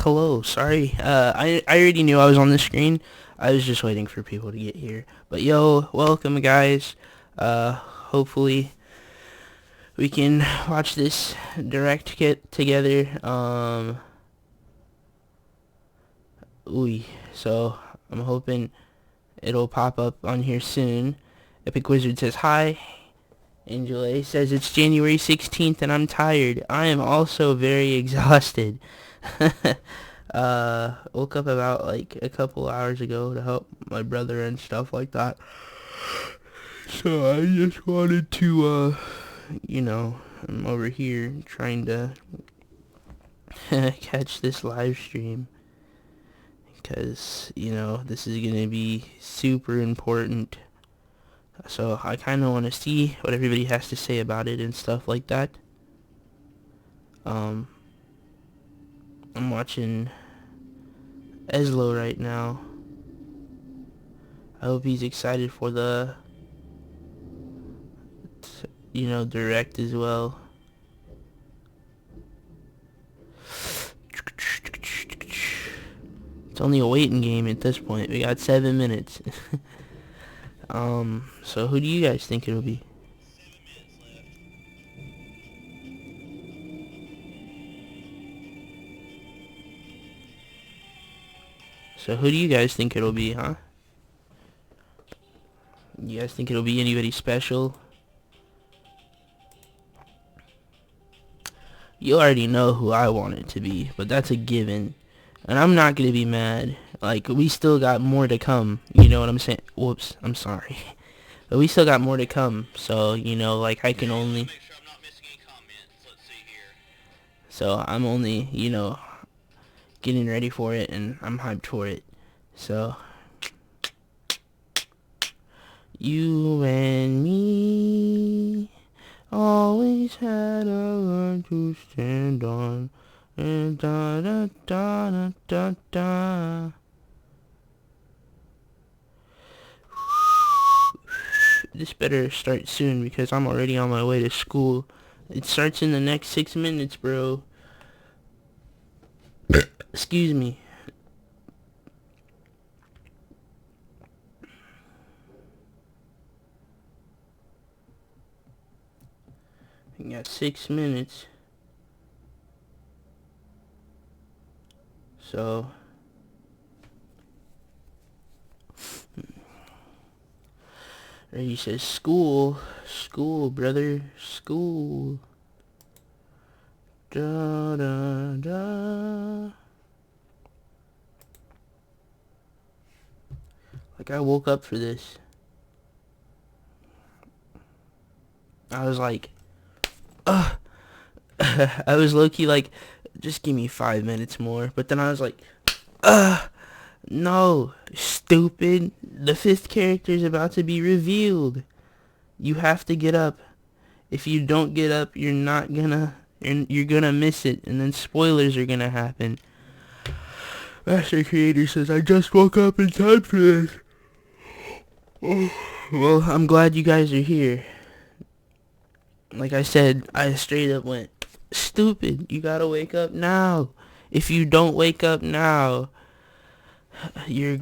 hello. Sorry. I already knew I was on the screen. I was just waiting for people to get here. But yo, welcome guys. Hopefully we can watch this direct kit together. Ooh. So I'm hoping it'll pop up on here soon. Epic Wizard says hi. Angel A says it's January 16th and I'm tired. I am also very exhausted. Woke up about like a couple hours ago to help my brother and stuff like that. So I just wanted to, I'm over here trying to catch this live stream. Because, this is going to be super important. So I kind of want to see what everybody has to say about it and stuff like that. I'm watching Eslo right now. I hope he's excited for the, direct as well. It's only a waiting game at this point. We got 7 minutes. So who do you guys think it'll be? So who do you guys think it'll be, huh? You guys think it'll be anybody special? You already know who I want it to be, but that's a given. And I'm not gonna be mad. Like, we still got more to come. You know what I'm saying? Whoops, I'm sorry. But we still got more to come. So, like, I can only... So, I'm only, getting ready for it, and I'm hyped for it. So... You and me always had a line to stand on. And da da da da da da. This better start soon because I'm already on my way to school. It starts in the next 6 minutes, bro. Excuse me. I got 6 minutes. So... He says, school, brother, school. Da da da. Like, I woke up for this. I was like, ugh. I was low-key like, just give me 5 minutes more. But then I was like, ugh. No, stupid. The 5th character is about to be revealed. You have to get up. If you don't get up, you're gonna miss it, and then spoilers are gonna happen. Master Creator says, I just woke up in time for this. Oh. Well, I'm glad you guys are here. Like I said, I straight up went, stupid, you gotta wake up now. If you don't wake up now, you're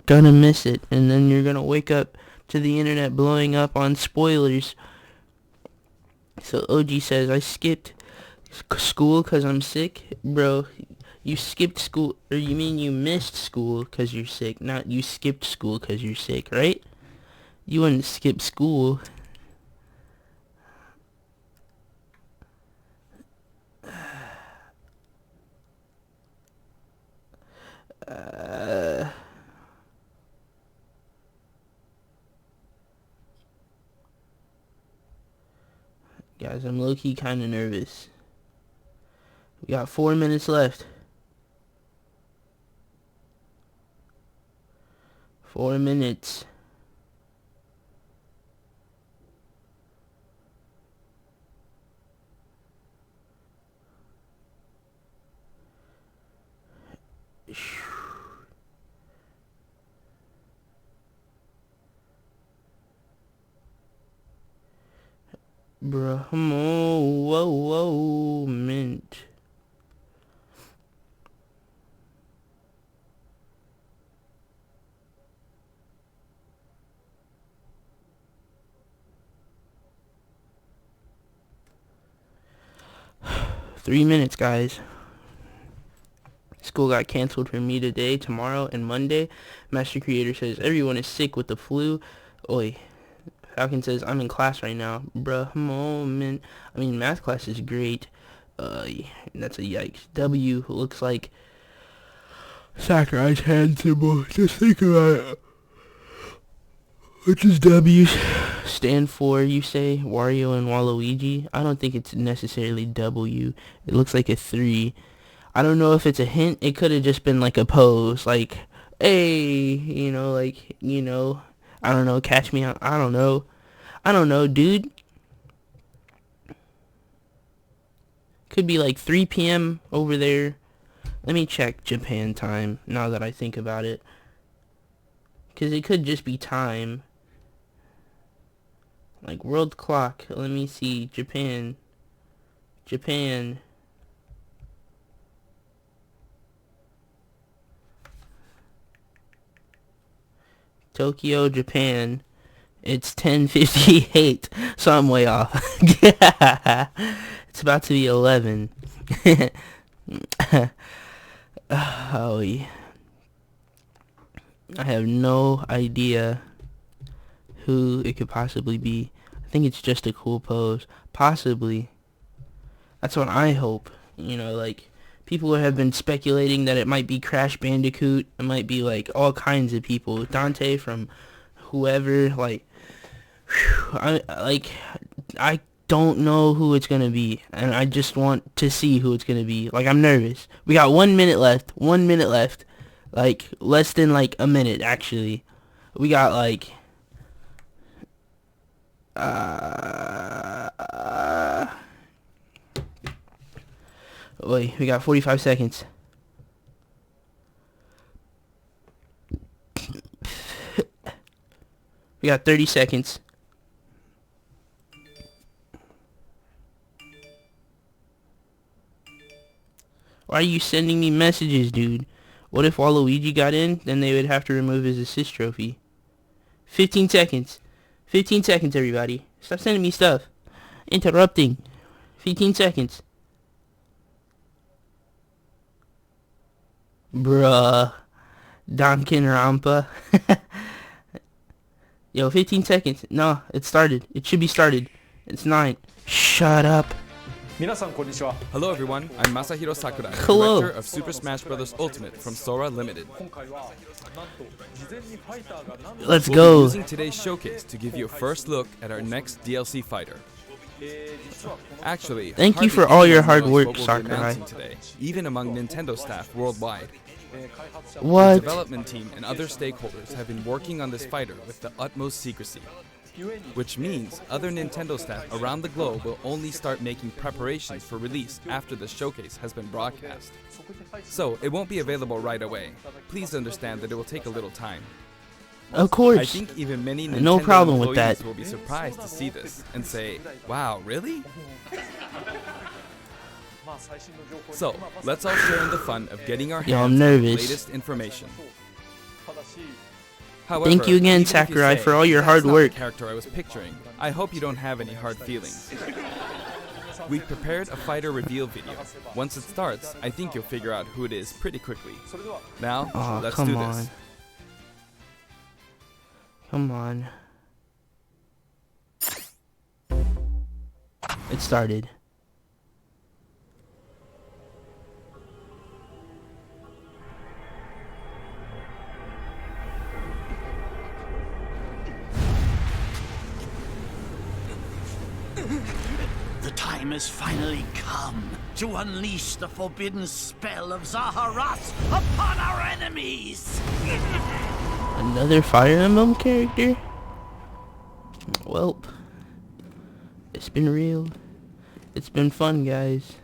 gonna miss it, and then you're gonna wake up to the internet blowing up on spoilers. So OG says, I skipped school because I'm sick. Bro, you skipped school, or you mean you missed school because you're sick, not you skipped school because you're sick, right? You wouldn't skip school. Guys, I'm low-key kind of nervous. We got 4 minutes left. 4 minutes. Bruh, whoa, mint. 3 minutes, guys. School got canceled for me today, tomorrow, and Monday. Master Creator says everyone is sick with the flu. Oi. Falcon says I'm in class right now. Bruh, moment. I mean, math class is great. That's a yikes. W looks like Sakurai's hand symbol. Just think about it. What does W stand for, you say? Wario and Waluigi? I don't think it's necessarily W. It looks like a 3. I don't know if it's a hint. It could have just been like a pose. Like, hey, I don't know, catch me out. I don't know, dude. Could be like 3 p.m. over there. Let me check Japan time now that I think about it. Because it could just be time. Like world clock. Let me see. Japan. Tokyo, Japan. It's 10:58. So I'm way off. It's about to be 11. Oh, yeah. I have no idea who it could possibly be. I think it's just a cool pose. Possibly. That's what I hope. Like, people have been speculating that it might be Crash Bandicoot. It might be, like, all kinds of people. Dante from whoever. Like, I don't know who it's gonna be, and I just want to see who it's gonna be. Like, I'm nervous. We got 1 minute left. 1 minute left. Like, less than, like, a minute, actually. We got, like, wait, we got 45 seconds. We got 30 seconds. Why are you sending me messages, dude? What if Waluigi got in? Then they would have to remove his assist trophy. 15 seconds. 15 seconds, everybody. Stop sending me stuff. Interrupting. 15 seconds. Bruh. Danganronpa. Yo, 15 seconds. No, it started. It should be started. It's 9. Shut up. Hello everyone, I'm Masahiro Sakurai, Hello. director of Super Smash Bros. Ultimate from Sora Limited. Let's We'll be go. using today's showcase to give you a first look at our next DLC fighter. Actually, Thank you hardly for all your anyone hard knows work, what we'll be Sakurai. announcing today, even among Nintendo staff worldwide. The What? development team and other stakeholders have been working on this fighter with the utmost secrecy. Which means other Nintendo staff around the globe will only start making preparations for release after the showcase has been broadcast. So, it won't be available right away. Please understand that it will take a little time. Of I course. think even many No Nintendo problem with employees that. will be surprised to see this and say, wow, really? So, let's all share in the fun of getting our Yo, I'm hands on the nervous. latest information. However, Thank you again, even if you Sakurai, say, for all your "That's hard not work." the character I was picturing, I hope you don't have any hard feelings. We've prepared a fighter reveal video. Once it starts, I think you'll figure out who it is pretty quickly. Now, Oh, let's come do on. this. Come on. It started. The time has finally come to unleash the forbidden spell of Zaharat upon our enemies! Another Fire Emblem character? Welp. It's been real. It's been fun, guys.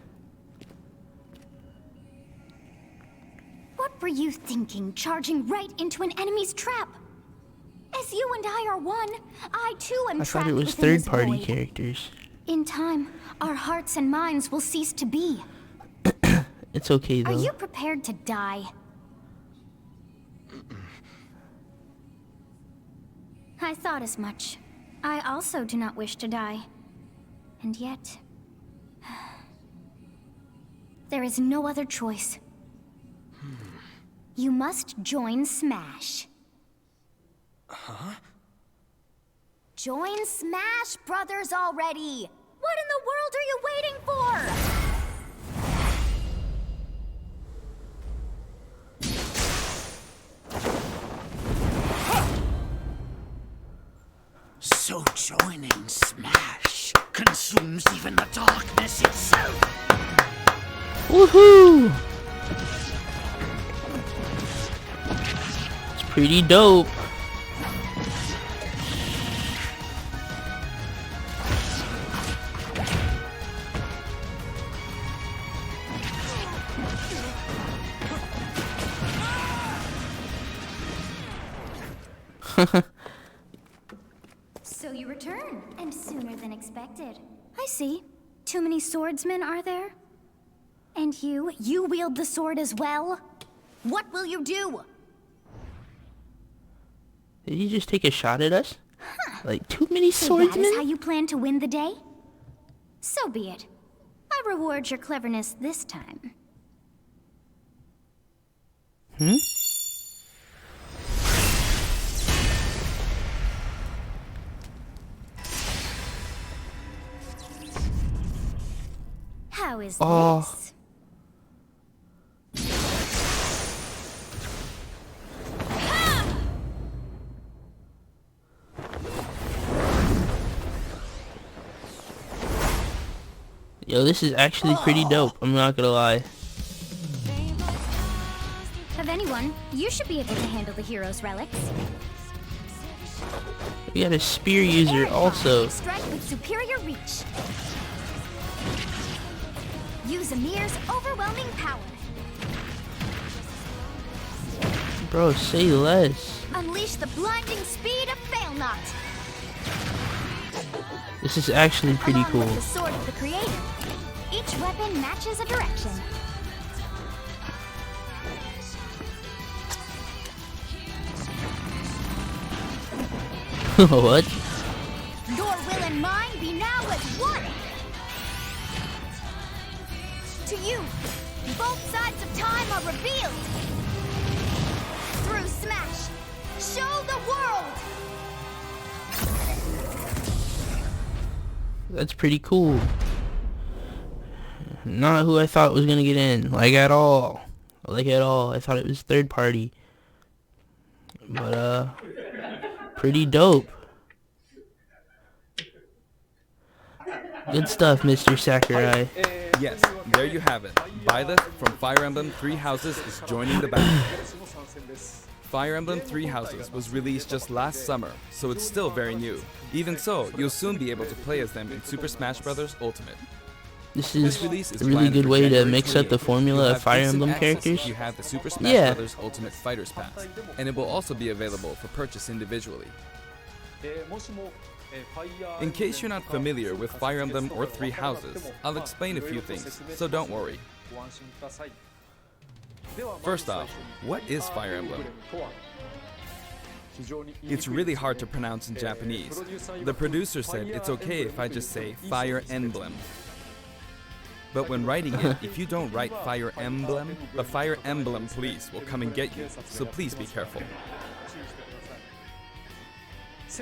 What were you thinking, charging right into an enemy's trap? As you and I are one, I too am I trapped thought it was within this third-party void. characters. In time, our hearts and minds will cease to be. It's okay, Are though. you prepared to die? I thought as much. I also do not wish to die. And yet... There is no other choice. You must join Smash. Huh? Join Smash Brothers already! What in the world are you waiting for? So joining Smash consumes even the darkness itself. Woohoo! It's pretty dope. So you return, and sooner than expected. I see. Too many swordsmen, are there? And you wield the sword as well? What will you do? Did he just take a shot at us? Like, too many So that is swordsmen? how you plan to win the day? So be it. I reward your cleverness this time. Hmm? How is Oh. this? Yo, this is actually pretty dope. I'm not gonna lie. Of anyone, you should be able to handle the hero's relics. We got a spear user also. Strike with superior reach. Use Amir's overwhelming power. Bro, say less. Unleash the blinding speed of Failnaught. This is actually pretty Along cool. with the sword of the creator. Each weapon matches a direction. What? Your will and mine be now as one. To you, both sides of time are revealed. Through Smash, show the world. That's pretty cool. Not who I thought was gonna get in, like at all. Like at all. I thought it was third party. But pretty dope. Good stuff, Mr. Sakurai. Yes, there you have it. Byleth from Fire Emblem Three Houses is joining the battle. Fire Emblem Three Houses was released just last summer, so it's still very new. Even so, you'll soon be able to play as them in Super Smash Bros. Ultimate. This This is release is a really planned good for way to January mix up the 28th. formula You'll of have Fire instant Emblem access characters. if you have the Super Smash Yeah. Bros. Ultimate Fighters Pass, and it will also be available for purchase individually. In case you're not familiar with Fire Emblem or Three Houses, I'll explain a few things, so don't worry. First off, what is Fire Emblem? It's really hard to pronounce in Japanese. The producer said it's okay if I just say Fire Emblem. But when writing it, if you don't write Fire Emblem, the Fire Emblem police will come and get you, so please be careful.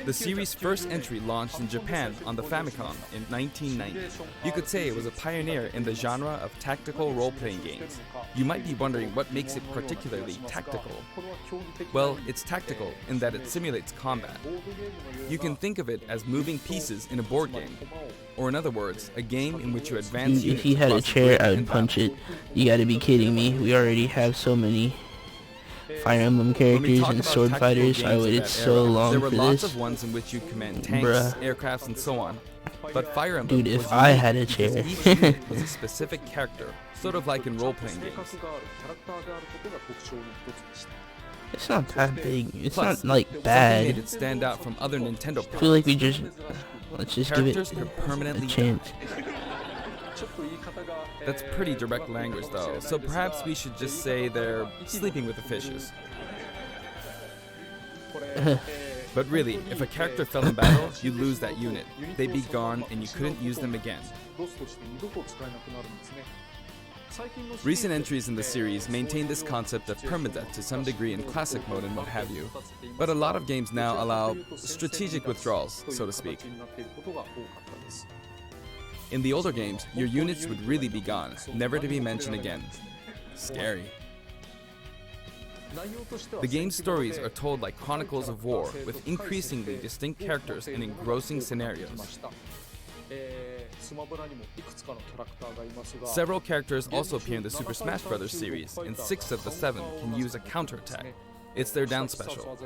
The series' first entry launched in Japan on the Famicom in 1990. You could say it was a pioneer in the genre of tactical role-playing games. You might be wondering what makes it particularly tactical. Well, it's tactical in that it simulates combat. You can think of it as moving pieces in a board game. Or in other words, a game in which you advance Dude, units if he had a across the chair, grid I would in punch battle. it. You gotta be kidding me. We already have so many Fire Emblem When we characters talk and about sword tactical fighters. games I of waited that so era, long there were for lots this. of ones in which you command tanks, Bruh. aircrafts, and so on. But Fire Emblem Dude, if was I unique had a because chair. each unit was a specific character, sort of like in role-playing games. It's not that big. It's Plus, not like something made bad. it stand out from other Nintendo I feel like products. we just let's just give Characters it could permanently a die. chance. That's pretty direct language though, so perhaps we should just say they're sleeping with the fishes. But really, if a character fell in battle, you'd lose that unit. They'd be gone and you couldn't use them again. Recent entries in the series maintain this concept of permadeath to some degree in classic mode and what have you, but a lot of games now allow strategic withdrawals, so to speak. In the older games, your units would really be gone, never to be mentioned again. Scary. The game's stories are told like chronicles of war, with increasingly distinct characters and engrossing scenarios. Several characters also appear in the Super Smash Bros. Series, and 6 of the 7 can use a counterattack. It's their down special.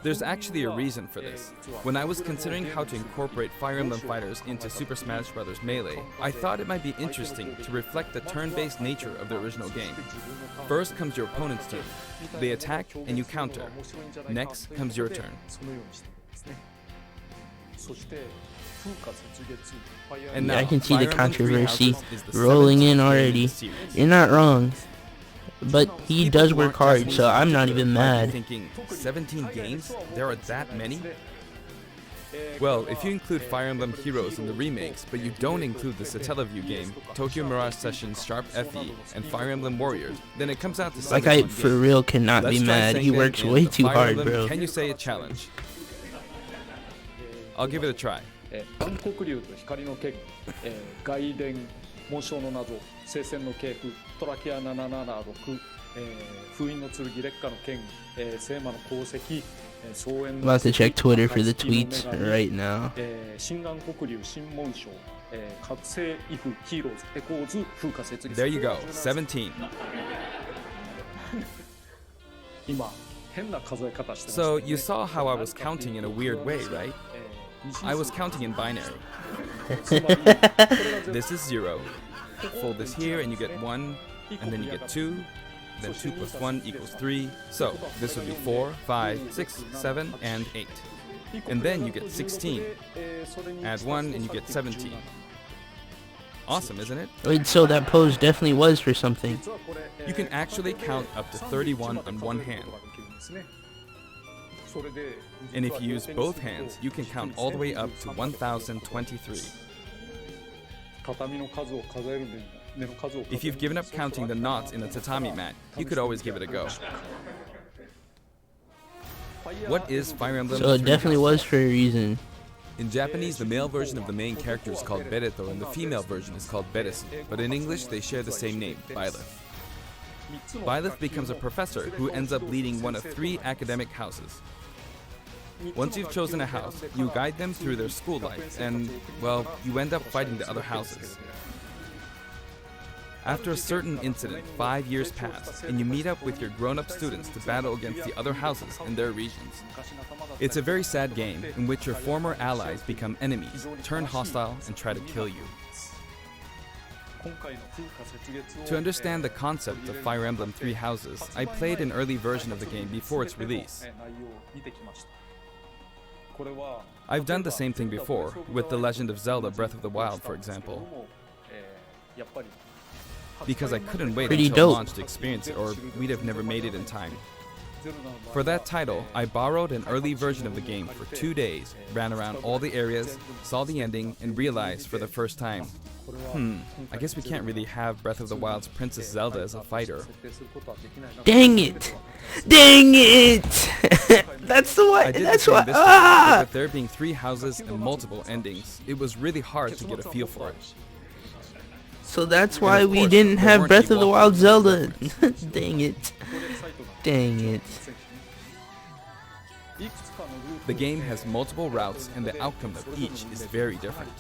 There's actually a reason for this. When I was considering how to incorporate Fire Emblem fighters into Super Smash Bros. Melee, I thought it might be interesting to reflect the turn-based nature of the original game. First comes your opponent's turn. They attack and you counter. Next comes your turn. And now, I can see the Fire Emblem Three controversy Houses is the rolling 17th in game already. the series. You're not wrong. But he People does who work aren't hard, Japanese so I'm not speakers even might be mad. Thinking 17 games? There are that many? Well, if you include Fire Emblem Heroes in the remakes, but you don't include the Satellaview game, Tokyo Mirage Sessions Sharp FE, and Fire Emblem Warriors, then it comes out to Like, I 71 for games. real cannot Let's be try mad. saying He them works in way the too Fire hard, Emblem bro. Can you say a challenge? I'll give it a try. 暗黒竜と光の剣、外伝紋章の謎、聖戦の系譜、トラキア776、封印の剣劣化の剣、聖魔の功績、草原 I'm の about to check Twitter for the 暁の tweets 女神 right now. 新眼黒竜新紋章、覚醒イフヒーローズエコーズ風化雪月 There you go, 17. 今変な数え方してます So you saw how I was counting in a weird way, right? I was counting in binary. This is 0. Fold this here and you get 1, and then you get 2, then 2 plus 1 equals 3. So this would be 4, 5, 6, 7, and 8. And then you get 16. Add 1 and you get 17. Awesome, isn't it? Wait, so that pose definitely was for something. You can actually count up to 31 on one hand. And if you use both hands, you can count all the way up to 1023. If you've given up counting the knots in a tatami mat, you could always give it a go. What is Fire Emblem? So it Three definitely Houses? was for a reason. In Japanese, the male version of the main character is called Bereto and the female version is called Beresu, but in English they share the same name, Byleth. Byleth becomes a professor who ends up leading one of 3 academic houses. Once you've chosen a house, you guide them through their school life and, well, you end up fighting the other houses. After a certain incident, 5 years pass, and you meet up with your grown-up students to battle against the other houses in their regions. It's a very sad game in which your former allies become enemies, turn hostile, and try to kill you. To understand the concept of Fire Emblem Three Houses, I played an early version of the game before its release. I've done the same thing before, with The Legend of Zelda Breath of the Wild, for example. Because I couldn't wait Pretty until dope. launch to experience it, or we'd have never made it in time. For that title, I borrowed an early version of the game for 2 days, ran around all the areas, saw the ending, and realized for the first time, I guess we can't really have Breath of the Wild's Princess Zelda as a fighter. Dang it! Dang it! That's the I one. did That's the same what. this time, but Ah! with there being 3 houses and multiple endings, it was really hard to get a feel for it. So that's why of we course, didn't there have weren't Breath of the Ewok Wild games Zelda. reference. Dang it. Dang it. The game has multiple routes and the outcome of each is very different.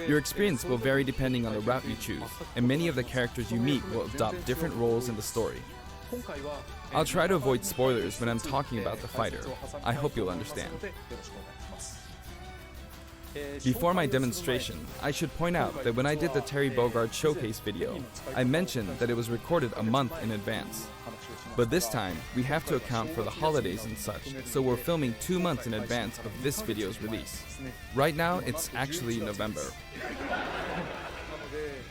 Your experience will vary depending on the route you choose, and many of the characters you meet will adopt different roles in the story. I'll try to avoid spoilers when I'm talking about the fighter. I hope you'll understand. Before my demonstration, I should point out that when I did the Terry Bogard showcase video, I mentioned that it was recorded a month in advance. But this time, we have to account for the holidays and such, so we're filming 2 months in advance of this video's release. Right now, it's actually November.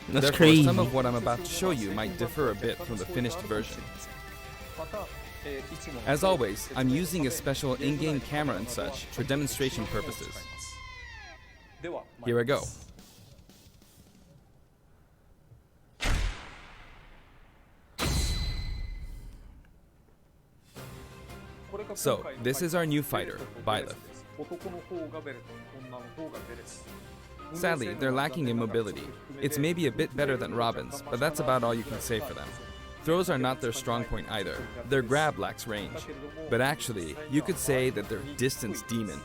That's Therefore, crazy. some of what I'm about to show you might differ a bit from the finished version. As always, I'm using a special in-game camera and such for demonstration purposes. Here I go. So, this is our new fighter, Byleth. Sadly, they're lacking in mobility. It's maybe a bit better than Robin's, but that's about all you can say for them. Throws are not their strong point either. Their grab lacks range. But actually, you could say that they're distance demon.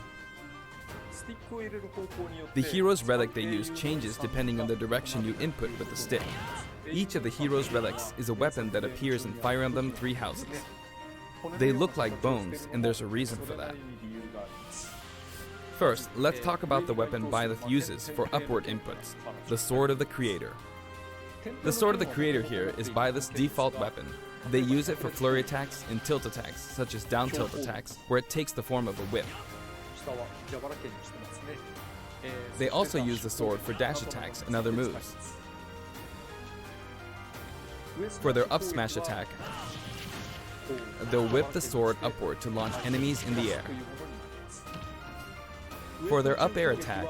The hero's relic they use changes depending on the direction you input with the stick. Each of the hero's relics is a weapon that appears in Fire Emblem Three Houses. They look like bones, and there's a reason for that. First, let's talk about the weapon Byleth uses for upward inputs, the Sword of the Creator. The Sword of the Creator here is Byleth's default weapon. They use it for flurry attacks and tilt attacks, such as down tilt attacks, where it takes the form of a whip. They also use the sword for dash attacks and other moves. For their up smash attack, they'll whip the sword upward to launch enemies in the air. For their up air attack,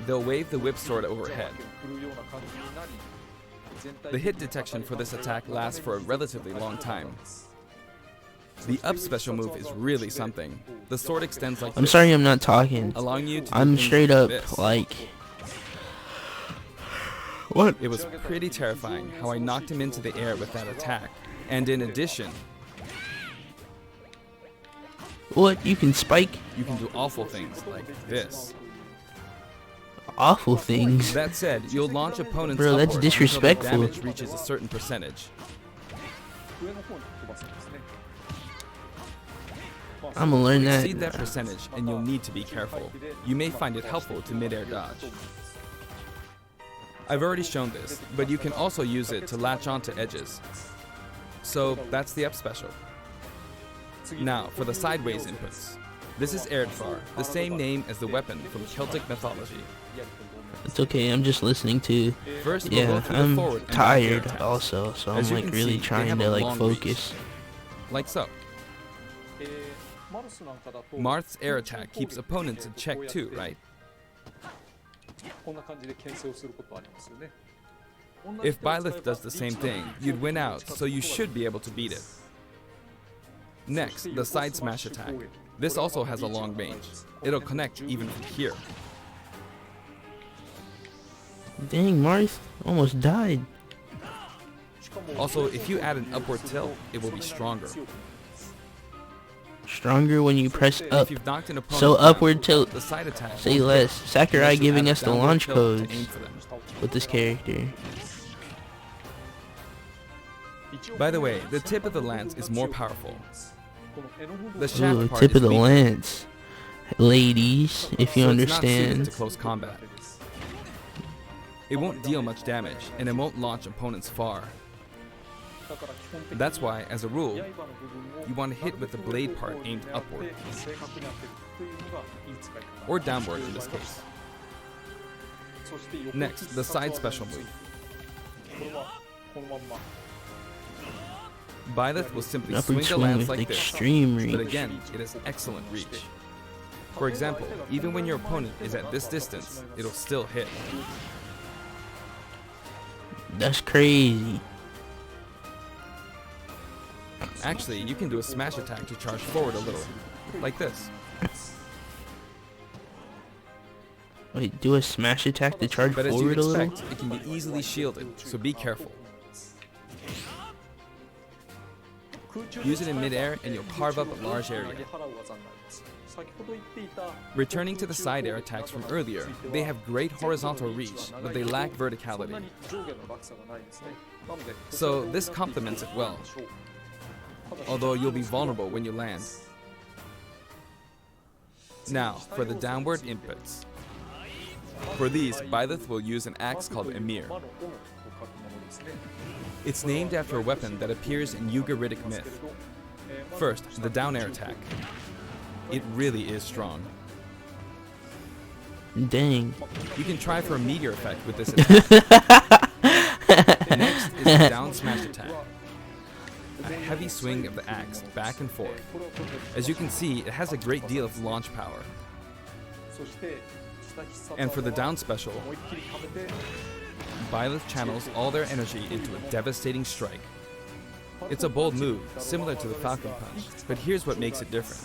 they'll wave the whip sword overhead. The hit detection for this attack lasts for a relatively long time. The up special move is really something. The sword extends like I'm this, sorry I'm not talking. allowing you to do I'm things straight like up this. like... What? It was pretty terrifying how I knocked him into the air with that attack. And in addition, What? You can spike you can do awful things like this. awful things. That said, you'll launch opponents Bro, that's upward until disrespectful. the damage reaches a certain percentage. I'm gonna learn that. Exceed that percentage and you'll need to be careful. You may find it helpful to mid-air dodge. I've already shown this, but you can also use it to latch onto edges. So that's the up special. Now for the sideways inputs. This is Erdfar, the same name as the weapon from Celtic mythology. It's okay, I'm just listening to... First, we'll Yeah, go through the I'm forward and back air tired attacks. also, so I'm As you like can really see, they trying have to a like long reach. focus. Like so. Marth's air attack keeps opponents in check too, right? If Byleth does the same thing, you'd win out, so you should be able to beat it. Next, the side smash attack. This also has a long range. It'll connect even from here. Dang, Marth almost died. Also, if you add an upward tilt, it will be stronger. Stronger when you press And up. if you've knocked an opponent So down, upward tilt. the side attack Say won't less. hit, Sakurai unless you giving add a us the downward launch tilt to codes aim for them. with this character. By the way, the tip of the lance is more powerful. The shaft Ooh, part tip is of the weaker, lance. Ladies, if you so it's not suited understand. to close combat. It won't deal much damage, and it won't launch opponents far. That's why, as a rule, you want to hit with the blade part aimed upward, or downward in this case. Next, the side special move. Byleth will simply Upward swing the swing lance with like this, extreme reach. but again, it has excellent reach. For example, even when your opponent is at this distance, it'll still hit. That's crazy. Actually, you can do a smash attack to charge forward a little, like this. Wait, do a smash attack to charge But as you forward a little? expect, it can be easily shielded, so be careful. Use it in midair and you'll carve up a large area. Returning to the side air attacks from earlier, they have great horizontal reach, but they lack verticality. So this complements it well, although you'll be vulnerable when you land. Now, for the downward inputs. For these, Byleth will use an axe called Emir. It's named after a weapon that appears in Ugaritic myth. First, the down air attack. It really is strong. Dang. You can try for a meteor effect with this attack. Next is the down smash attack. A heavy swing of the axe back and forth. As you can see, it has a great deal of launch power. And for the down special, Byleth channels all their energy into a devastating strike. It's a bold move, similar to the Falcon Punch, but here's what makes it different.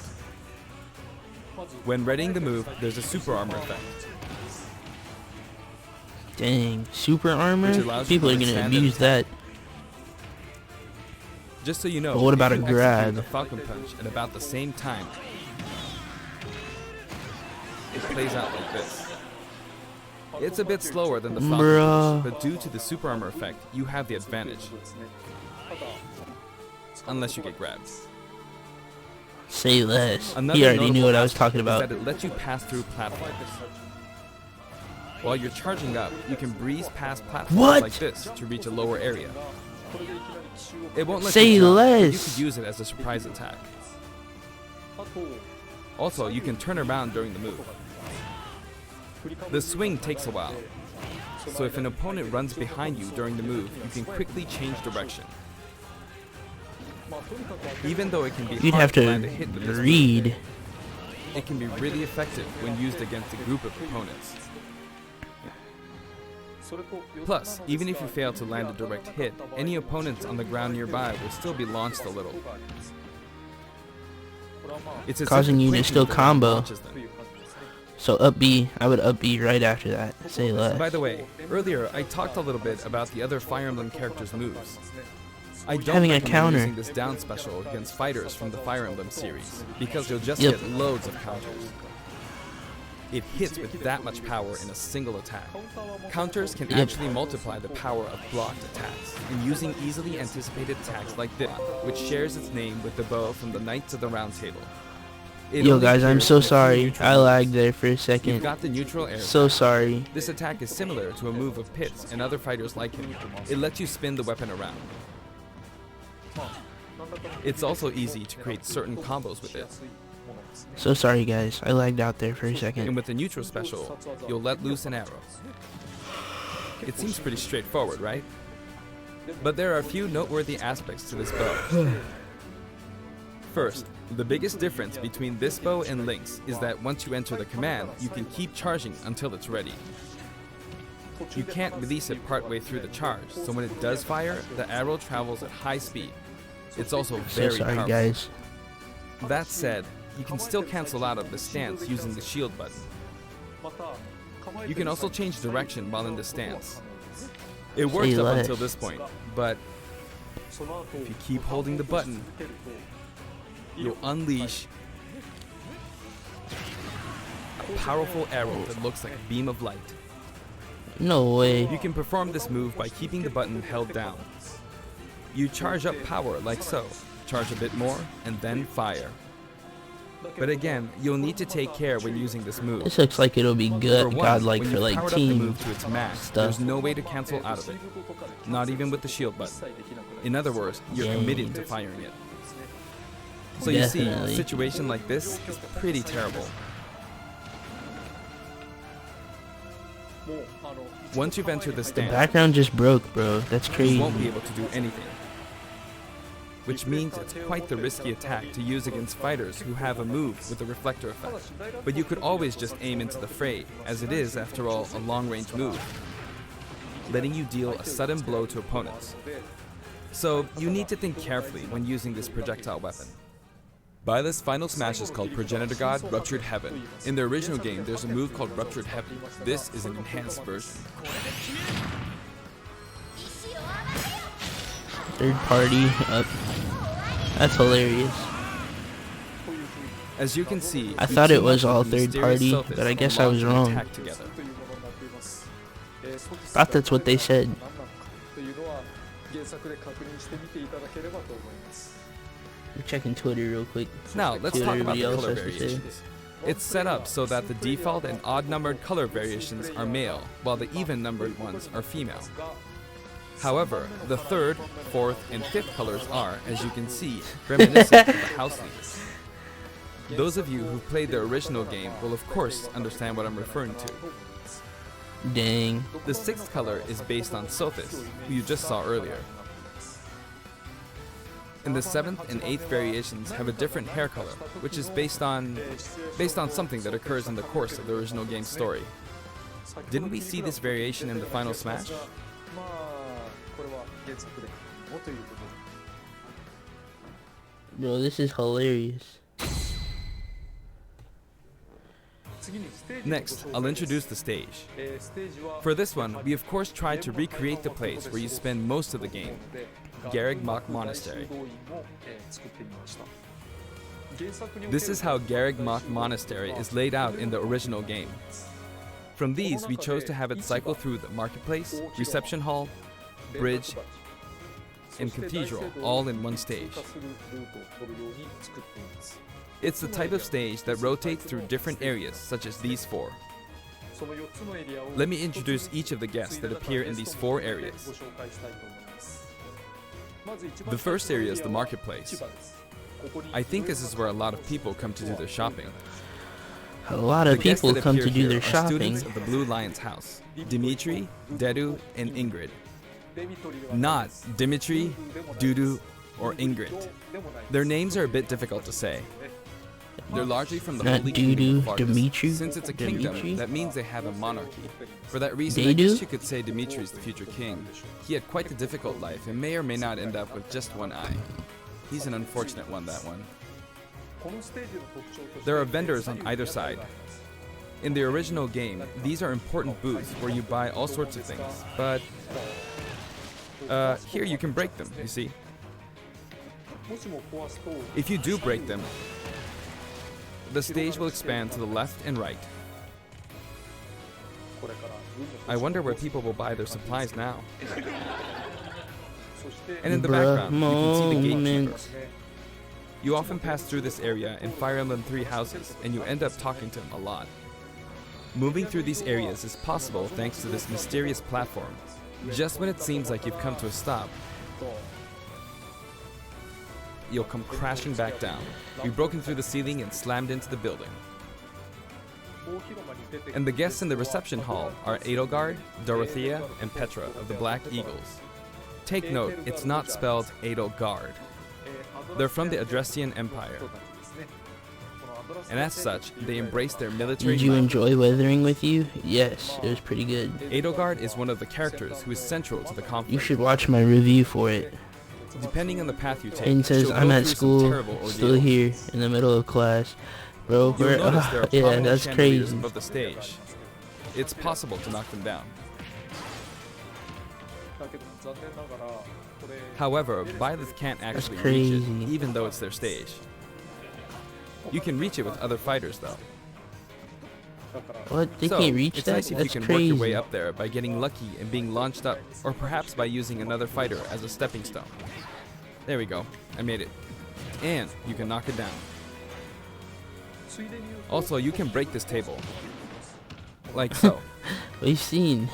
When readying the move, there's a super armor effect. Dang, super armor? Which allows People you are to gonna withstand abuse an that. Just so you know, But what about you a can execute grab? the Falcon Punch at about the same time. It plays out like this. It's a bit slower than the Falcon Bruh. Punch, but due to the super armor effect, you have the advantage. Unless you get grabbed. Say less. Another He already knew notable what I was aspect talking about. is that it lets you pass through platforms. While you're charging up, you can breeze past platforms What? like this to reach a lower area. It won't let Say you jump, but you less. could use it as a surprise attack. Also, you can turn around during the move. The swing takes a while, so if an opponent runs behind you during the move, you can quickly change direction. Even though it can be You'd hard have to land a hit with this move, read. it can be really effective when used against a group of opponents. Plus, even if you fail to land a direct hit, any opponents on the ground nearby will still be launched a little. It's as if Causing the you to quick still move combo. launches them. So up B, I would up B right after that. Say less. By the way, earlier I talked a little bit about the other Fire Emblem characters' moves. I don't Having a recommend counter. using this down special against fighters from the Fire Emblem series, because you'll just Yep. get loads of counters. It hits with that much power in a single attack. Counters can Yep. actually multiply the power of blocked attacks, and using easily anticipated attacks like this, which shares its name with the bow from the Knights of the Round Table. It Yo only guys, I'm appears so in a few sorry. neutral I moves. lagged there for a You've second. got the neutral air. So sorry. This attack is similar to a move of Pit's and other fighters like him. It lets you spin the weapon around. It's also easy to create certain combos with it. So sorry guys. I lagged out there for a And second. with the neutral special, you'll let loose an arrow. It seems pretty straightforward, right? But there are a few noteworthy aspects to this bow. First, the biggest difference between this bow and Link's is that once you enter the command, you can keep charging until it's ready. You can't release it partway through the charge, so when it does fire, the arrow travels at high speed. It's also So very sorry powerful. guys. That said, you can still cancel out of the stance using the shield button. You can also change direction while in the stance. It works up less. until this point, but if you keep holding the button, you'll unleash a powerful arrow that looks like a beam of light. No way. You can perform this move by keeping the button held down. You charge up power like so, charge a bit more, and then fire. But again, you'll need to take care when using this move. This looks like it'll be For good, one, godlike when for you've like powered up the team move to its max, stuff. there's no way to cancel out of it. Not even with the shield button. In other words, you're Dang. committed to firing it. So you see, a Definitely. situation like this is pretty terrible. Once you've entered the The stance, background just broke, bro. That's you crazy. won't be able to do anything. Which means it's quite the risky attack to use against fighters who have a move with a reflector effect. But you could always just aim into the fray, as it is, after all, a long-range move, letting you deal a sudden blow to opponents. So you need to think carefully when using this projectile weapon. Byleth's final smash is called Progenitor God Ruptured Heaven. In the original game, there's a move called Ruptured Heaven. This is an enhanced version. Third party up. That's hilarious. As you can see, I you thought it team was up all with third mysterious party, Sophist but I and guess I was launch an wrong. attack together. Thought that's what they said. I'm checking Twitter real quick. Now, let's See what talk about everybody the else color has to say. variations. It's set up so that the default and odd-numbered color variations are male, while the even-numbered ones are female. However, the third, fourth, and fifth colors are, as you can see, reminiscent of the house leaders. Those of you who've played the original game will of course understand what I'm referring to. Dang. The sixth color is based on Sophis, who you just saw earlier. And the seventh and eighth variations have a different hair color, which is based on something that occurs in the course of the original game's story. Didn't we see this variation in the final smash? Bro, this is hilarious. Next, I'll introduce the stage. For this one, we of course tried to recreate the place where you spend most of the game, Garreg Mach Monastery. This is how Garreg Mach Monastery is laid out in the original game. From these, we chose to have it cycle through the marketplace, reception hall, bridge, and cathedral all in one stage. It's the type of stage that rotates through different areas, such as these four. Let me introduce each of the guests that appear in these four areas. The first area is the marketplace. I think this is where a lot of people come to do their shopping. A lot of The guests people that come appear to do here their are shopping. students of the Blue Lion's house, Dimitri, Dedu, and Ingrid. Not Dimitri, Dudu, or Ingrid. Their names are a bit difficult to say. They're largely from the Not Holy Kingdom Dudu, of Fargus. Dimitri, Since it's a Dimitri? kingdom, that means they have a monarchy. For that reason, I They guess do? you could say Dimitri is the future king. He had quite a difficult life and may or may not end up with just one eye. He's an unfortunate one, that one. There are vendors on either side. In the original game, these are important booths where you buy all sorts of things, but here you can break them, you see. If you do break them, the stage will expand to the left and right. I wonder where people will buy their supplies now. And in the Bruh background, you can see the gatekeeper. moment. You often pass through this area in Fire Emblem 3 houses, and you end up talking to him a lot. Moving through these areas is possible thanks to this mysterious platform. Just when it seems like you've come to a stop, you'll come crashing back down. We've broken through the ceiling and slammed into the building. And the guests in the reception hall are Edelgard, Dorothea, and Petra of the Black Eagles. Take note, it's not spelled Edelgard. They're from the Adressian Empire. And as such, they embrace their military Did you might. enjoy weathering with you? Yes, it was pretty good. Edelgard is one of the characters who is central to the conflict. You should watch my review for it. Depending on the path you take, And says she'll I'm go at through some school, terrible still ordeals. here in the middle of class. Bro, You'll we're, notice there are yeah, prominent that's chandeliers crazy. above the stage. It's possible to knock them down. However, Byleth can't actually reach it, crazy. even though it's their stage. You can reach it with other fighters, though. What? They So, can't reach it's that? nice if That's you can work your way crazy. up there by getting lucky and being launched up, or perhaps by using another fighter as a stepping stone. There we go. I made it. And you can knock it down. Also, you can break this table. Like so. We've seen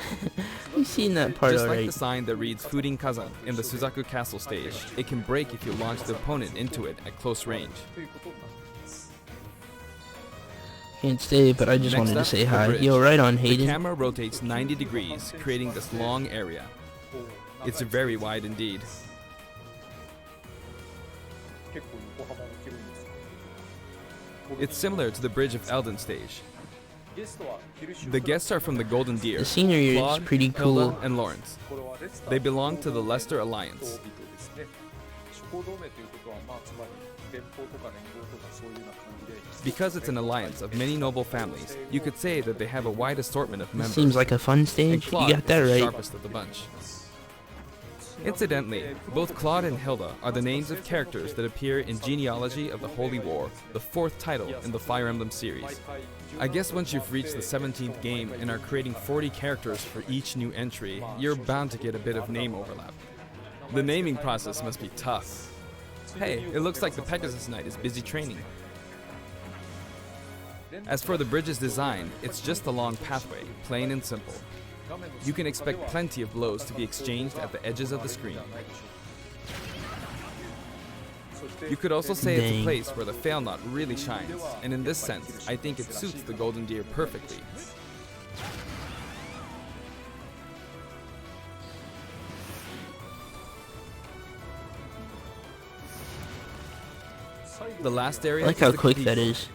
that part Just like already. the sign that reads Furin Kazan in the Suzaku Castle stage, it can break if you launch the opponent into it at close range. Can't stay, but I just Next wanted to up, say the hi. bridge. Yo, right on, The Hayden. camera rotates 90 degrees, creating this long area. It's very wide indeed. It's similar to the Bridge of Elden stage. The guests are from the Golden Deer, The scenery is Claude, pretty Hilda, cool. and Lawrence. They belong to the Leicester Alliance. Because it's an alliance of many noble families, you could say that they have a wide assortment of members. Seems like a fun And stage. You Claude got that is the right. sharpest of the bunch. Incidentally, both Claude and Hilda are the names of characters that appear in Genealogy of the Holy War, the 4th title in the Fire Emblem series. I guess once you've reached the 17th game and are creating 40 characters for each new entry, you're bound to get a bit of name overlap. The naming process must be tough. Hey, it looks like the Pegasus Knight is busy training. As for the bridge's design, it's just a long pathway, plain and simple. You can expect plenty of blows to be exchanged at the edges of the screen. You could also say it's a Dang. place where the fail knot really shines, and in this sense, I think it suits the Golden Deer perfectly. The last area I like is how the quick that cathedral, is.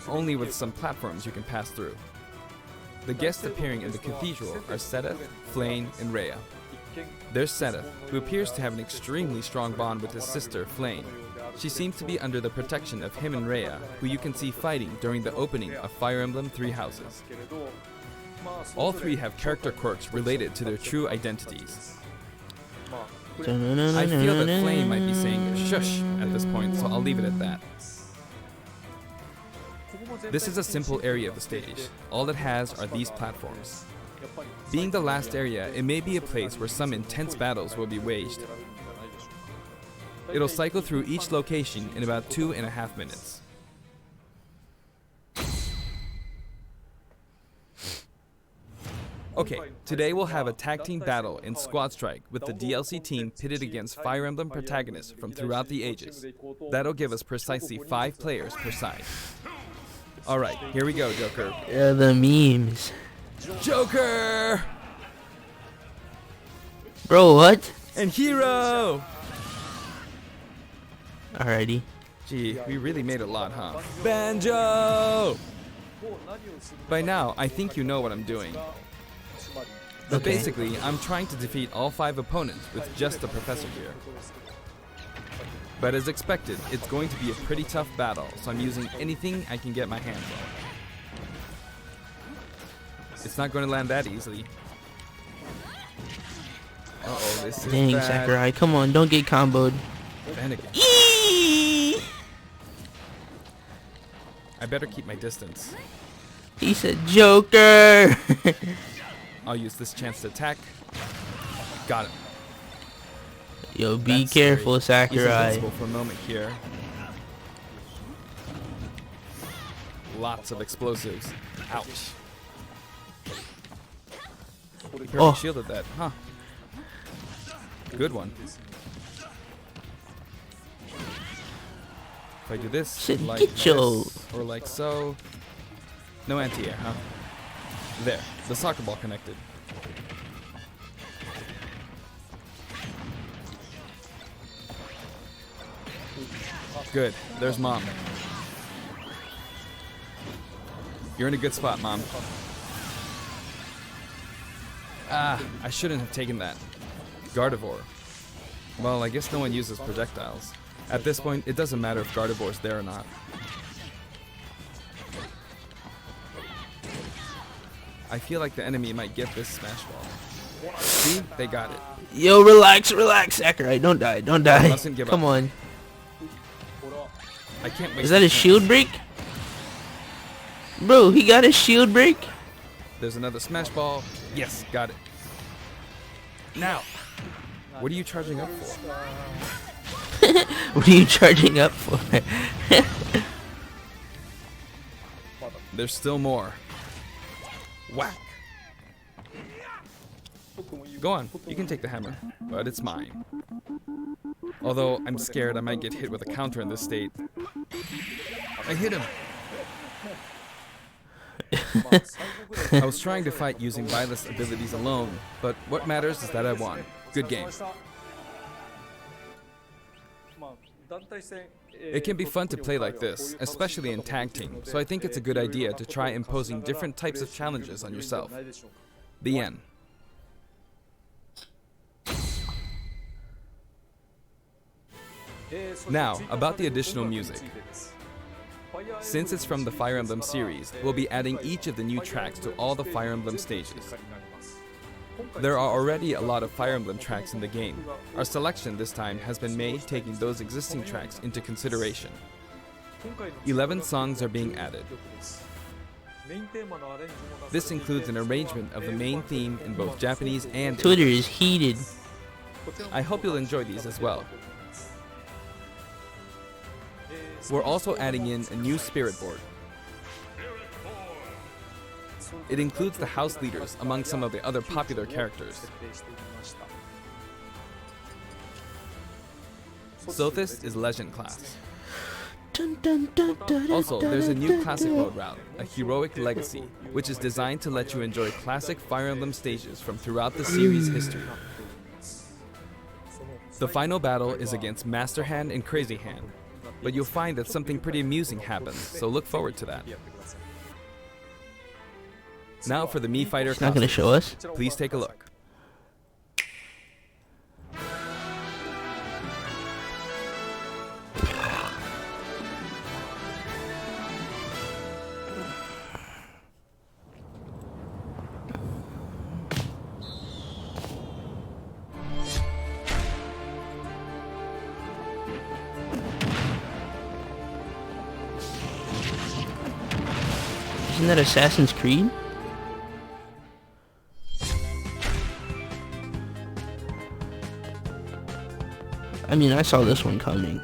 only with some platforms you can pass through. The guests appearing in the cathedral are Sedith, Flayn, and Rhea. There's Sedith, who appears to have an extremely strong bond with his sister, Flayn. She seems to be under the protection of him and Rhea, who you can see fighting during the opening of Fire Emblem Three Houses. All three have character quirks related to their true identities. I feel that Flame might be saying shush at this point, so I'll leave it at that. This is a simple area of the stage. All it has are these platforms. Being the last area, it may be a place where some intense battles will be waged. It'll cycle through each location in about 2.5 minutes. Okay, today we'll have a tag team battle in Squad Strike with the DLC team pitted against Fire Emblem protagonists from throughout the ages. That'll give us precisely 5 players per side. Alright, here we go, Joker. The memes. Joker! Bro, what? And Hero! Alrighty. Gee, we really made a lot, huh? Banjo! By now, I think you know what I'm doing. But Okay. basically, I'm trying to defeat all 5 opponents with just the Professor here. But as expected, it's going to be a pretty tough battle, so I'm using anything I can get my hands on. It's not going to land that easily. Uh-oh, this is Dang, bad. Sakurai, come on, don't get comboed. And again. I better keep my distance. He said Joker. I'll use this chance to attack. Got him. Yo, be That's careful, scary. He's Sakurai. invincible for a moment here. Lots of explosives. Ouch. He barely Oh. shielded that, huh? Good one. If I do this, Shit, like get your- this, or like so. No anti-air, huh? There, the soccer ball connected. Good, there's Mom. You're in a good spot, Mom. Ah, I shouldn't have taken that. Gardevoir. Well, I guess no one uses projectiles. At this point, it doesn't matter if Gardevoir's there or not. I feel like the enemy might get this smash ball. See? They got it. Yo, relax, Sakurai. Don't die, don't die. Mustn't give Come up. on. I can't wait. Is that a shield break? Bro, he got a shield break? There's another smash ball. Yes, got it. Now, what are you charging up for? What are you charging up for? There's still more. Whack. Go on, you can take the hammer, but it's mine. Although I'm scared I might get hit with a counter in this state. I hit him. I was trying to fight using Violet's abilities alone, but what matters is that I won. Good game. It can be fun to play like this, especially in tag team, so I think it's a good idea to try imposing different types of challenges on yourself. The end. Now, about the additional music. Since it's from the Fire Emblem series, we'll be adding each of the new tracks to all the Fire Emblem stages. There are already a lot of Fire Emblem tracks in the game. Our selection this time has been made taking those existing tracks into consideration. 11 songs are being added. This includes an arrangement of the main theme in both Japanese and Twitter English. is heated. I hope you'll enjoy these as well. We're also adding in a new spirit board. It includes the house leaders among some of the other popular characters. Sothis is Legend class. Also, there's a new classic mode route, a heroic legacy, which is designed to let you enjoy classic Fire Emblem stages from throughout the series' history. The final battle is against Master Hand and Crazy Hand, but you'll find that something pretty amusing happens, so look forward to that. Now for the Mii Fighter It's not gonna show us. Please take a look. Isn't that Assassin's Creed? I mean, I saw this one coming.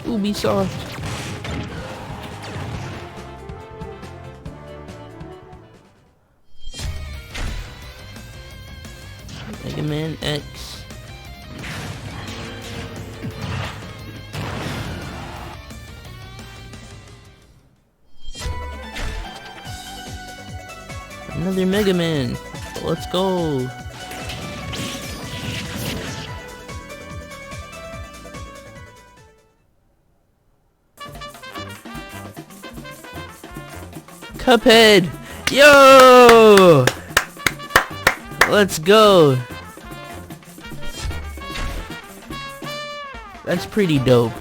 Ubisoft. Mega Man X. Another Mega Man. Let's go. Cuphead! Yo! Let's go! That's pretty dope.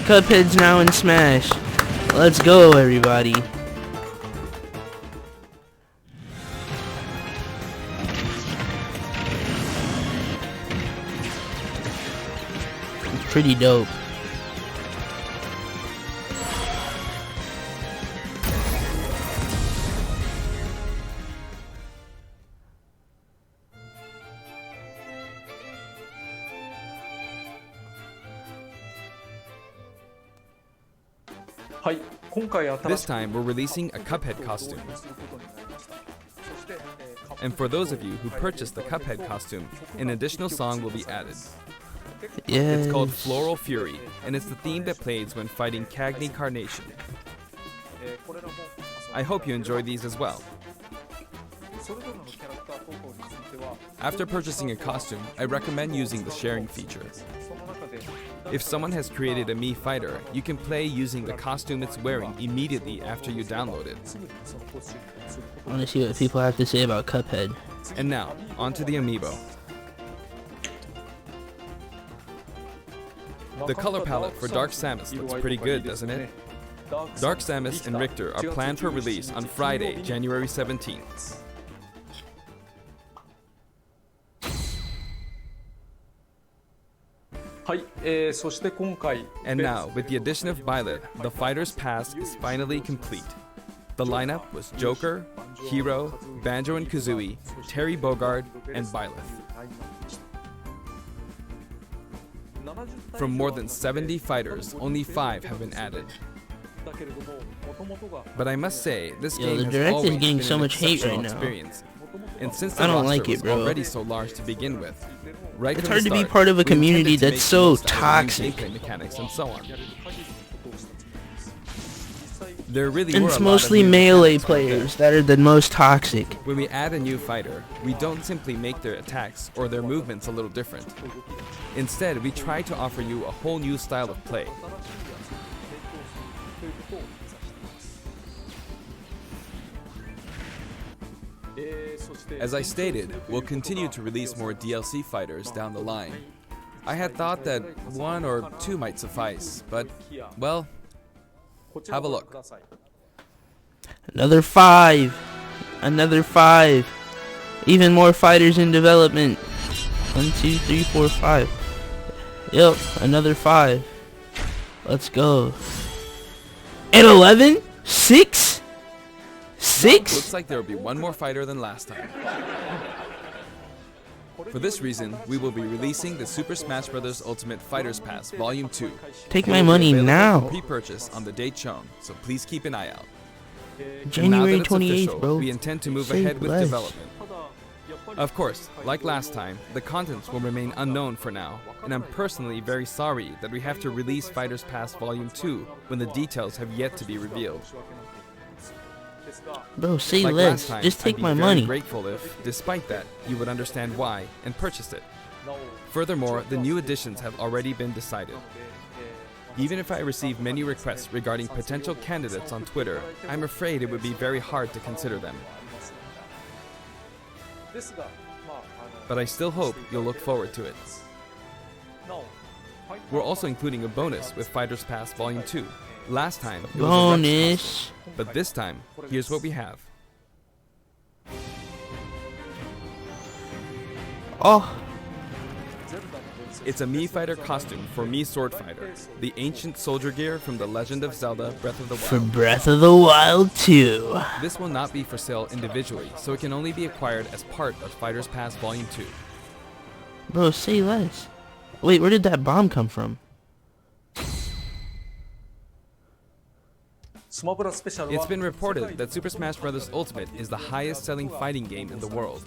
Cuphead's now in Smash. Let's go, everybody. It's pretty dope. This time, we're releasing a Cuphead costume. And for those of you who purchased the Cuphead costume, an additional song will be added. Yes. It's called Floral Fury, and it's the theme that plays when fighting Cagney Carnation. I hope you enjoy these as well. After purchasing a costume, I recommend using the sharing feature. If someone has created a Mii fighter, you can play using the costume it's wearing immediately after you download it. I want to see what people have to say about Cuphead. And now, onto the amiibo. The color palette for Dark Samus looks pretty good, doesn't it? Dark Samus and Richter are planned for release on Friday, January 17th. And now, with the addition of Violet, the Fighter's Pass is finally complete. The lineup was Joker, Hero, Banjo and Kazooie, Terry Bogard, and Byleth. From more than 70 fighters, only 5 have been added. But I must say, this game the has direct is always getting been so an much hate exceptional right now. experience. And since the I don't roster like it, was bro. already so large to begin with, right It's from hard the to be start, part of a we community intended to that's make the so most out of the new toxic. gameplay mechanics and so on. There really And were it's a lot of mostly new melee mechanics right there. players that are the most toxic. When we add a new fighter, we don't simply make their attacks or their movements a little different. Instead, we try to offer you a whole new style of play. As I stated, we'll continue to release more DLC fighters down the line. I had thought that 1 or 2 might suffice, but, well, have a look. Another 5. Another 5. Even more fighters in development. 1, 2, 3, 4, 5. Yep, another 5. Let's go. And 11? 6? 6? Looks like there will be 1 more fighter than last time. For this reason, we will be releasing the Super Smash Bros. Ultimate Fighters Pass Volume 2. Take It my will be money available now. for pre-purchase on the date shown, so please keep an eye out. And January now that it's 28th, official, bro. we intend to move Say ahead with less. development. Of course, like last time, the contents will remain unknown for now, and I'm personally very sorry that we have to release Fighters Pass Volume 2 when the details have yet to be revealed. Bro, say Like less. last time, Just take I'd be my very money. grateful if, despite that, you would understand why and purchase it. Furthermore, the new additions have already been decided. Even if I receive many requests regarding potential candidates on Twitter, I'm afraid it would be very hard to consider them. But I still hope you'll look forward to it. We're also including a bonus with Fighters Pass Volume 2. Last time, it was a Rex Bonus. costume, but this time, here's what we have. It's a Mii Fighter costume for Mii Sword Fighter, the ancient soldier gear from The Legend of Zelda Breath of the For Wild. Breath of the Wild 2. This will not be for sale individually, so it can only be acquired as part of Fighters Pass Volume 2. Bro, say less. Wait, where did that bomb come from? It's been reported that Super Smash Bros. Ultimate is the highest selling fighting game in the world.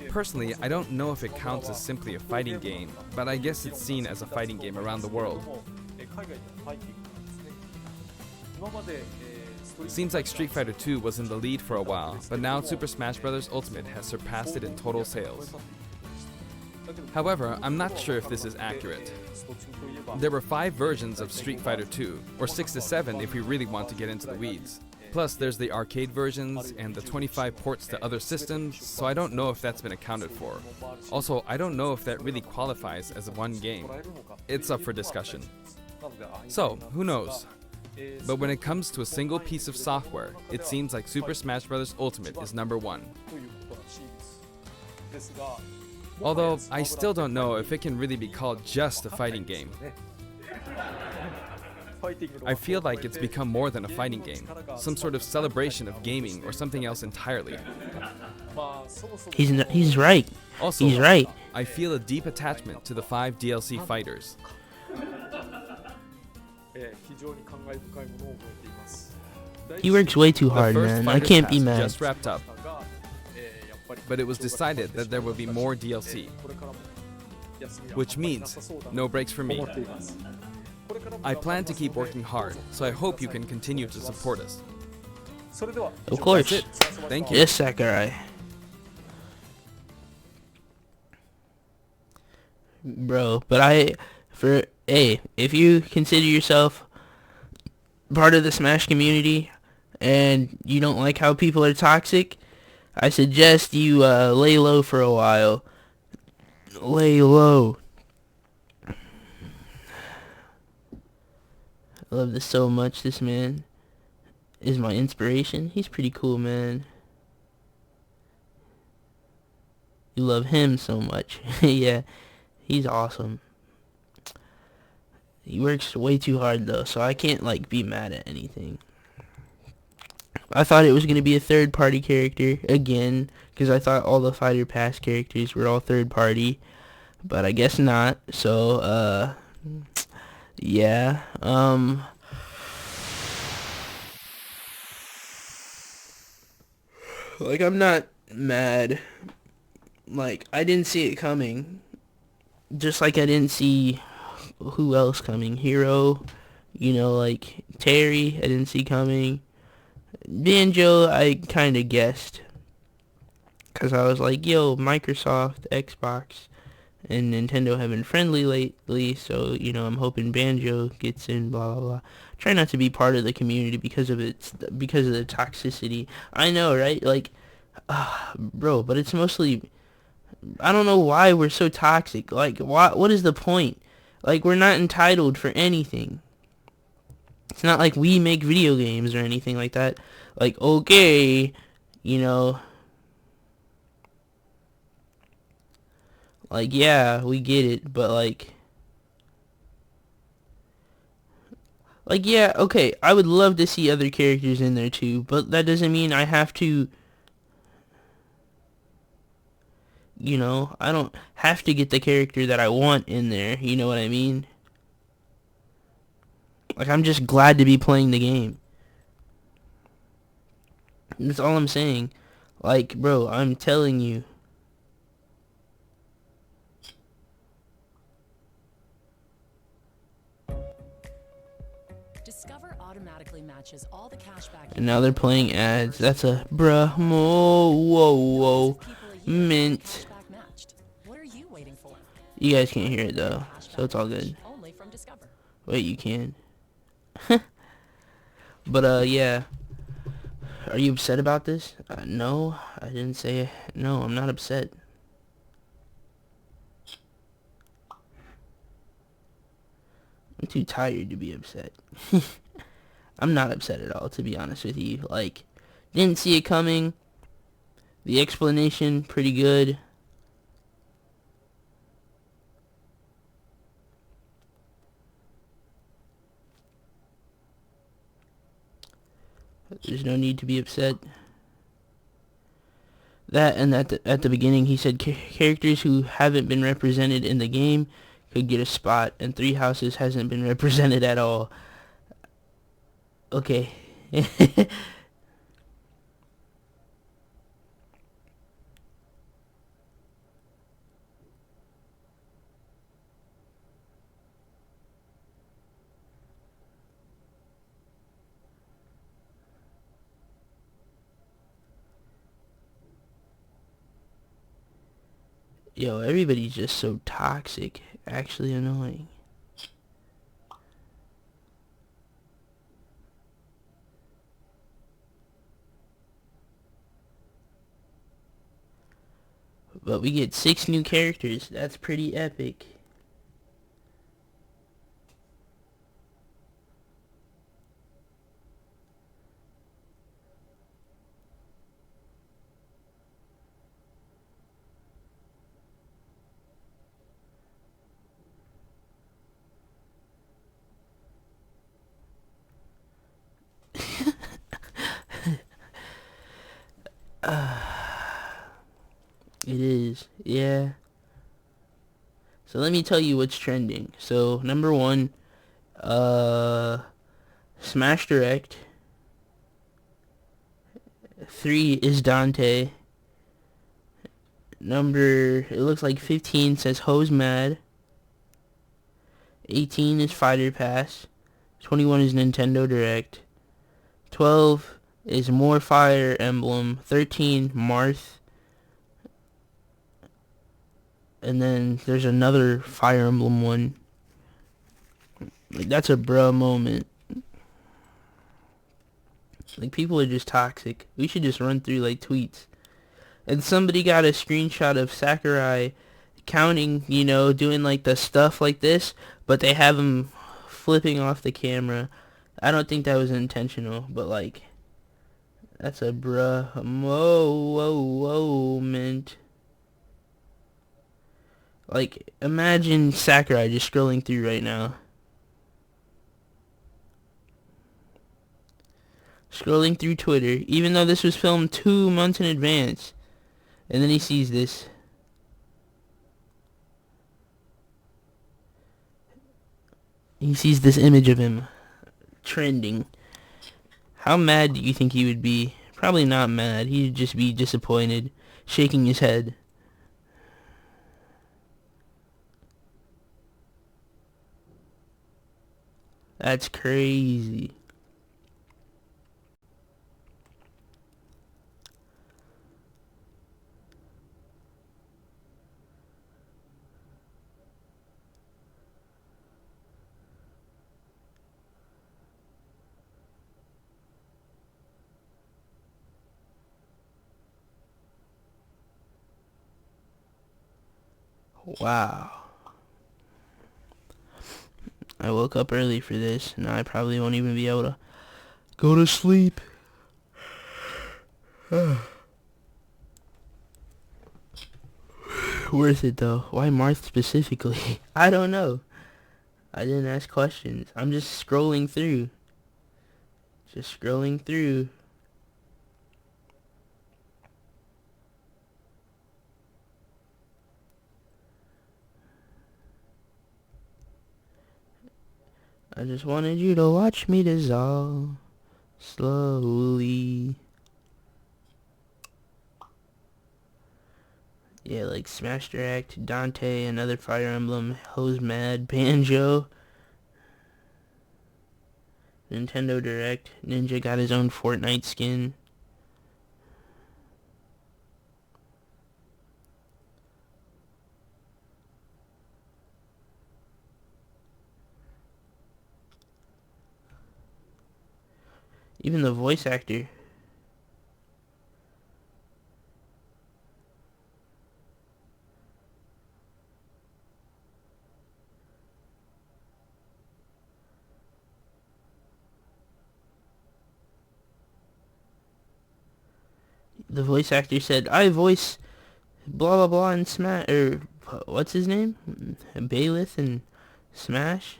Personally, I don't know if it counts as simply a fighting game, but I guess it's seen as a fighting game around the world. Seems like Street Fighter 2 was in the lead for a while, but now Super Smash Bros. Ultimate has surpassed it in total sales. However, I'm not sure if this is accurate. There were 5 versions of Street Fighter 2, or 6 to 7 if we really want to get into the weeds. Plus, there's the arcade versions and the 25 ports to other systems, so I don't know if that's been accounted for. Also, I don't know if that really qualifies as one game. It's up for discussion. So, who knows? But when it comes to a single piece of software, it seems like Super Smash Bros. Ultimate is number 1. Although, I still don't know if it can really be called just a fighting game. I feel like it's become more than a fighting game, some sort of celebration of gaming or something else entirely. He's right. Also, He's right. I feel a deep attachment to the 5 DLC fighters. He works way too The hard, first man. I Fighters can't be Pass mad. just wrapped up, but it was decided that there would be more DLC, which means no breaks for me. I plan to keep working hard, so I hope you can continue to support us. Of course. That's it. Thank you. Yes, Sakurai. Bro, but if you consider yourself part of the Smash community and you don't like how people are toxic, I suggest you lay low for a while. Lay low. I love this so much. This man is my inspiration. He's pretty cool, man. You love him so much. Yeah, he's awesome. He works way too hard though, so I can't like be mad at anything. I thought it was going to be a third party character again, because I thought all the Fighter Pass characters were all third party, but I guess not. So yeah, like, I'm not mad. Like, I didn't see it coming. Just like I didn't see who else coming. Hero, like Terry, I didn't see coming. Banjo, I kind of guessed. Because I was like, yo, Microsoft, Xbox, and Nintendo have been friendly lately, so, I'm hoping Banjo gets in, blah, blah, blah. Try not to be part of the community because of the toxicity. I know, right? Like, bro, but it's mostly, I don't know why we're so toxic. Like, what is the point? Like, we're not entitled for anything. It's not like we make video games or anything like that. Like, okay, like, yeah, we get it, but like, yeah, okay, I would love to see other characters in there too, but that doesn't mean I have to, I don't have to get the character that I want in there, you know what I mean? Like, I'm just glad to be playing the game. That's all I'm saying. Like, bro, I'm telling you. Discover automatically matches all the cashback. And now they're playing ads. That's a bruh. Whoa. Mint. What are you waiting for? You guys can't hear it though, so it's all good. Only from Discover. Wait, you can. But yeah. Are you upset about this? No, I didn't say. No, I'm not upset. I'm too tired to be upset. I'm not upset at all, to be honest with you. Like, didn't see it coming. The explanation, pretty good. There's no need to be upset. That, and at the beginning he said characters who haven't been represented in the game could get a spot, and Three Houses hasn't been represented at all. Okay. Yo, everybody's just so toxic. Actually annoying. But we get 6 new characters. That's pretty epic. It is. Yeah. So let me tell you what's trending. So number 1, Smash Direct. 3 is Dante. It looks like 15 says Hose Mad. 18 is Fighter Pass. 21 is Nintendo Direct. 12 is more Fire Emblem. 13, Marth. And then there's another Fire Emblem one. Like, that's a bruh moment. Like, people are just toxic. We should just run through, like, tweets. And somebody got a screenshot of Sakurai counting, doing, like, the stuff like this, but they have him flipping off the camera. I don't think that was intentional, but, like, that's a bruh moment. Like, imagine Sakurai just scrolling through right now. Scrolling through Twitter, even though this was filmed 2 months in advance. And then he sees this. He sees this image of him trending. How mad do you think he would be? Probably not mad. He'd just be disappointed, shaking his head. That's crazy. Wow. I woke up early for this, and I probably won't even be able to go to sleep. Worth it, though. Why Marth specifically? I don't know. I didn't ask questions. I'm just scrolling through. Just scrolling through. I just wanted you to watch me dissolve slowly. Yeah, like Smash Direct, Dante, another Fire Emblem, Hose Mad, Banjo, Nintendo Direct, Ninja got his own Fortnite skin. Even the voice actor. The voice actor said, I voice blah blah blah in Smash, or what's his name? Baylith in Smash?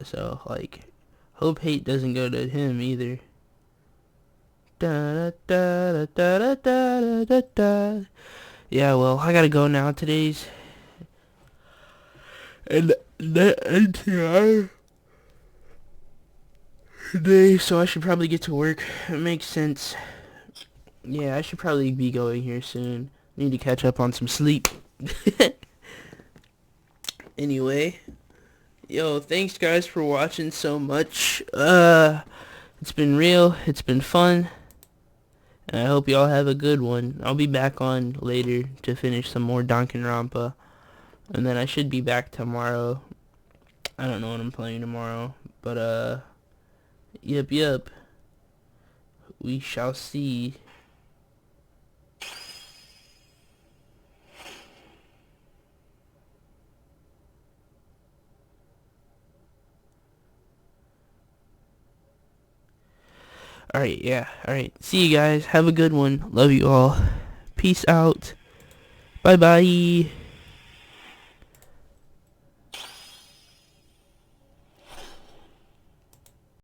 So, like, hope hate doesn't go to him either. Da, da, da, da, da, da, da, da. Yeah, well, I gotta go now. Today's and the NTR day, so I should probably get to work. It makes sense. Yeah, I should probably be going here soon. Need to catch up on some sleep. Anyway, yo, thanks guys for watching so much. It's been real. It's been fun. And I hope y'all have a good one. I'll be back on later to finish some more Danganronpa. And then I should be back tomorrow. I don't know what I'm playing tomorrow. But, yep. We shall see. Alright, yeah. Alright. See you guys. Have a good one. Love you all. Peace out. Bye-bye.